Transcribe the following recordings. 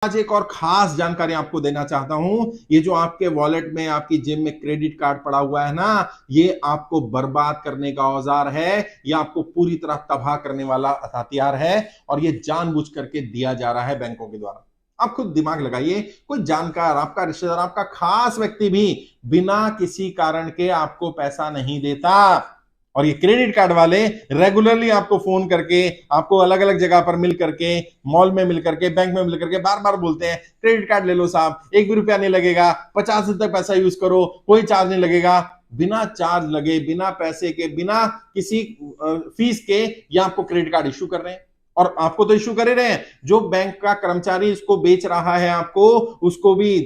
आज एक और खास जानकारी आपको देना चाहता हूं। ये जो आपके वॉलेट में, आपकी जेब में क्रेडिट कार्ड पड़ा हुआ है ना, ये आपको बर्बाद करने का औजार है। ये आपको पूरी तरह तबाह करने वाला हथियार है और ये जानबूझ करके दिया जा रहा है बैंकों के द्वारा। आप खुद दिमाग लगाइए, कोई जानकार, आपका रिश्तेदार, आपका खास व्यक्ति भी बिना किसी कारण के आपको पैसा नहीं देता। और ये क्रेडिट कार्ड वाले रेगुलरली आपको फोन करके, आपको अलग अलग जगह पर मिल करके, मॉल में मिल करके, बैंक में मिल करके बार बार बोलते हैं क्रेडिट कार्ड ले लो साहब, 1 भी रुपया नहीं लगेगा, 50 दिन तक पैसा यूज करो, कोई चार्ज नहीं लगेगा। बिना चार्ज लगे, बिना पैसे के, बिना किसी फीस के ये आपको क्रेडिट कार्ड इश्यू कर रहे हैं। और आपको तो इश्यू कर ही रहे हैं, जो बैंक का कर्मचारी इसको बेच रहा है आपको, उसको भी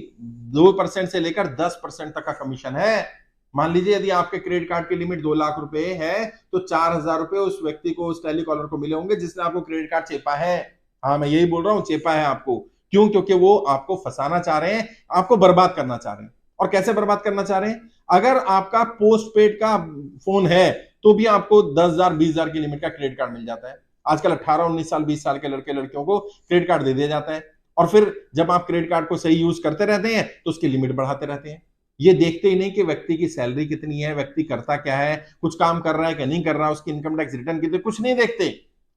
2% से लेकर 10% तक का कमीशन है। मान लीजिए यदि आपके क्रेडिट कार्ड की लिमिट 2 लाख रुपए है तो 4,000 रुपए उस व्यक्ति को, उस टेलीकॉलर को मिले होंगे जिसने आपको क्रेडिट कार्ड चेपा है। हाँ, मैं यही बोल रहा हूं, चेपा है आपको। क्यों? क्योंकि वो आपको फंसाना चाह रहे हैं, आपको बर्बाद करना चाह रहे हैं। और कैसे बर्बाद करना चाह रहे हैं? अगर आपका पोस्ट पेड का फोन है तो भी आपको 10,000 20,000 की लिमिट का क्रेडिट कार्ड मिल जाता है। आजकल 18 19 साल 20 साल के लड़के लड़कियों को क्रेडिट कार्ड दे दिया जाता है। और फिर जब आप क्रेडिट कार्ड को सही यूज करते रहते हैं तो उसकी लिमिट बढ़ाते रहते हैं। ये देखते ही नहीं कि व्यक्ति की सैलरी कितनी है, व्यक्ति करता क्या है, कुछ काम कर रहा है कि नहीं कर रहा, उसकी इनकम टैक्स रिटर्न कितने, कुछ नहीं देखते।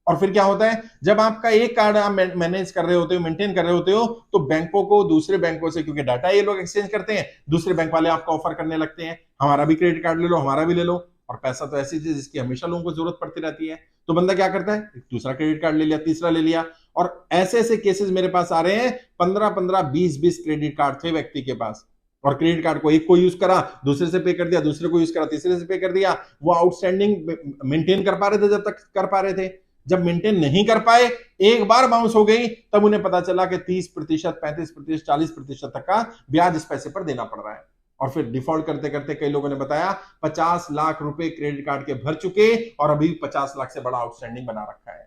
और फिर क्या होता है, जब आपका एक कार्ड आप मैनेज कर रहे होते हो, मेंटेन कर रहे होते हो, तो बैंकों को दूसरे बैंकों से, क्योंकि डाटा ये लोग एक्सचेंज करते हैं, दूसरे बैंक वाले आपको ऑफर करने लगते हैं, हमारा भी क्रेडिट कार्ड ले लो, हमारा भी ले लो। और पैसा तो ऐसी चीज जिसकी हमेशा लोगों को जरूरत पड़ती रहती है। तो बंदा क्या करता है, दूसरा क्रेडिट कार्ड ले लिया, तीसरा ले लिया। और ऐसे ऐसे केसेस मेरे पास आ रहे हैं, 15-15 20-20 क्रेडिट कार्ड थे व्यक्ति के पास। और क्रेडिट कार्ड को एक को यूज करा, दूसरे से पे कर दिया, दूसरे को यूज करा, तीसरे से पे कर दिया। वो आउटस्टैंडिंग मेंटेन कर पा रहे थे जब तक कर पा रहे थे। जब मेंटेन नहीं कर पाए, एक बार बाउंस हो गई, तब उन्हें पता चला कि 30%, 35%, 40% तक का ब्याज इस पैसे पर देना पड़ रहा है। और फिर डिफॉल्ट करते करते कई लोगों ने बताया 50 लाख रुपए क्रेडिट कार्ड के भर चुके और अभी 50 लाख से बड़ा आउटस्टैंडिंग बना रखा है।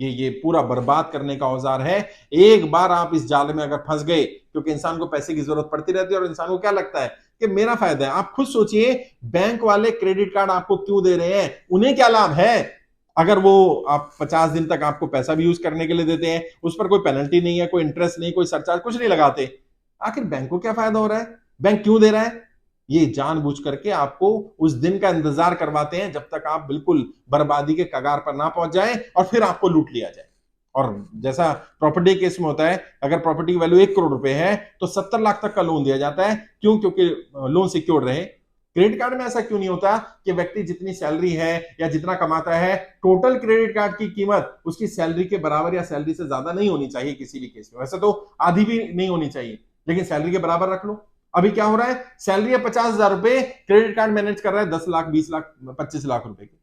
ये पूरा बर्बाद करने का औजार है। एक बार आप इस जाल में अगर फंस गए, क्योंकि इंसान को पैसे की जरूरत पड़ती रहती है और इंसान को क्या लगता है कि मेरा फायदा है। आप खुद सोचिए, बैंक वाले क्रेडिट कार्ड आपको क्यों दे रहे हैं? उन्हें क्या लाभ है? अगर वो आप 50 दिन तक आपको पैसा भी यूज करने के लिए देते हैं, उस पर कोई पेनल्टी नहीं है, कोई इंटरेस्ट नहीं, कोई सरचार्ज, कुछ नहीं लगाते, आखिर बैंक को क्या फायदा हो रहा है? बैंक क्यों दे रहा है? ये जानबूझ करके आपको उस दिन का इंतजार करवाते हैं जब तक आप बिल्कुल बर्बादी के कगार पर ना पहुंच जाए और फिर आपको लूट लिया जाए। और जैसा प्रॉपर्टी केस में होता है, अगर प्रॉपर्टी की वैल्यू 1 करोड़ रुपए है तो 70 लाख तक का लोन दिया जाता है। क्यों? क्योंकि लोन सिक्योर्ड रहे। क्रेडिट कार्ड में ऐसा क्यों नहीं होता कि व्यक्ति जितनी सैलरी है या जितना कमाता है, टोटल क्रेडिट कार्ड की कीमत उसकी सैलरी के बराबर या सैलरी से ज्यादा नहीं होनी चाहिए किसी भी केस में। वैसे तो आधी भी नहीं होनी चाहिए, लेकिन सैलरी के बराबर रख लो। अभी क्या हो रहा है, सैलरी है 50,000 रुपए, क्रेडिट कार्ड मैनेज कर रहा है 10 लाख, 20 लाख, 25 लाख रुपए की।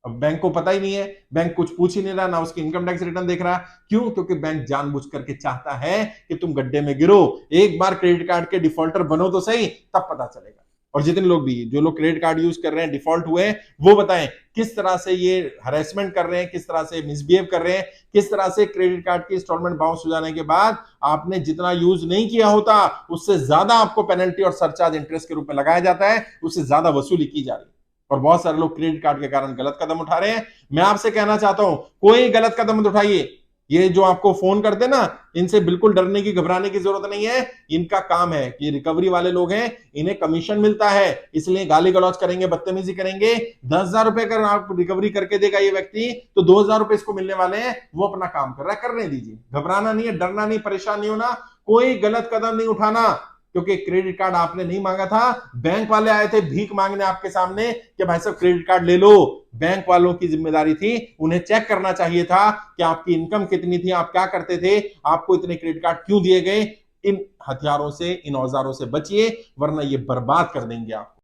अब बैंक को पता ही नहीं है, बैंक कुछ पूछ ही नहीं रहा, ना उसकी इनकम टैक्स रिटर्न देख रहा। क्यों? क्योंकि बैंक जानबूझ करके चाहता है कि तुम गड्ढे में गिरो, एक बार क्रेडिट कार्ड के डिफॉल्टर बनो तो सही, तब पता चलेगा। और जितने लोग भी, जो लोग क्रेडिट कार्ड यूज कर रहे हैं, डिफॉल्ट हुए, वो बताएं किस तरह से ये हरेसमेंट कर रहे हैं, किस तरह से मिसबिहेव कर रहे हैं, किस तरह से क्रेडिट कार्ड की इंस्टॉलमेंट बाउंस हो जाने के बाद आपने जितना यूज नहीं किया होता उससे ज्यादा आपको पेनल्टी और सरचार्ज इंटरेस्ट के रूप में लगाया जाता है, उससे ज्यादा वसूली की जा रही है। और बहुत सारे लोग क्रेडिट कार्ड के कारण गलत कदम उठा रहे हैं। मैं आपसे कहना चाहता हूं, कोई गलत कदम मत उठाइए। ये जो आपको फोन करते ना, इनसे बिल्कुल डरने की, घबराने की जरूरत नहीं है। इनका काम है, ये रिकवरी वाले लोग हैं, इन्हें कमीशन मिलता है, इसलिए गाली गलौज करेंगे, बदतमीजी करेंगे। 10,000 रुपए अगर आप रिकवरी करके देगा ये व्यक्ति, तो 2,000 रुपए इसको मिलने वाले हैं। वो अपना काम कर रहा है, करने दीजिए। घबराना नहीं है, डरना नहीं, परेशान नहीं होना, कोई गलत कदम नहीं उठाना। क्योंकि क्रेडिट कार्ड आपने नहीं मांगा था, बैंक वाले आए थे भीख मांगने आपके सामने कि भाई साहब क्रेडिट कार्ड ले लो। बैंक वालों की जिम्मेदारी थी, उन्हें चेक करना चाहिए था कि आपकी इनकम कितनी थी, आप क्या करते थे, आपको इतने क्रेडिट कार्ड क्यों दिए गए। इन हथियारों से, इन औजारों से बचिए, वरना ये बर्बाद कर देंगे आप।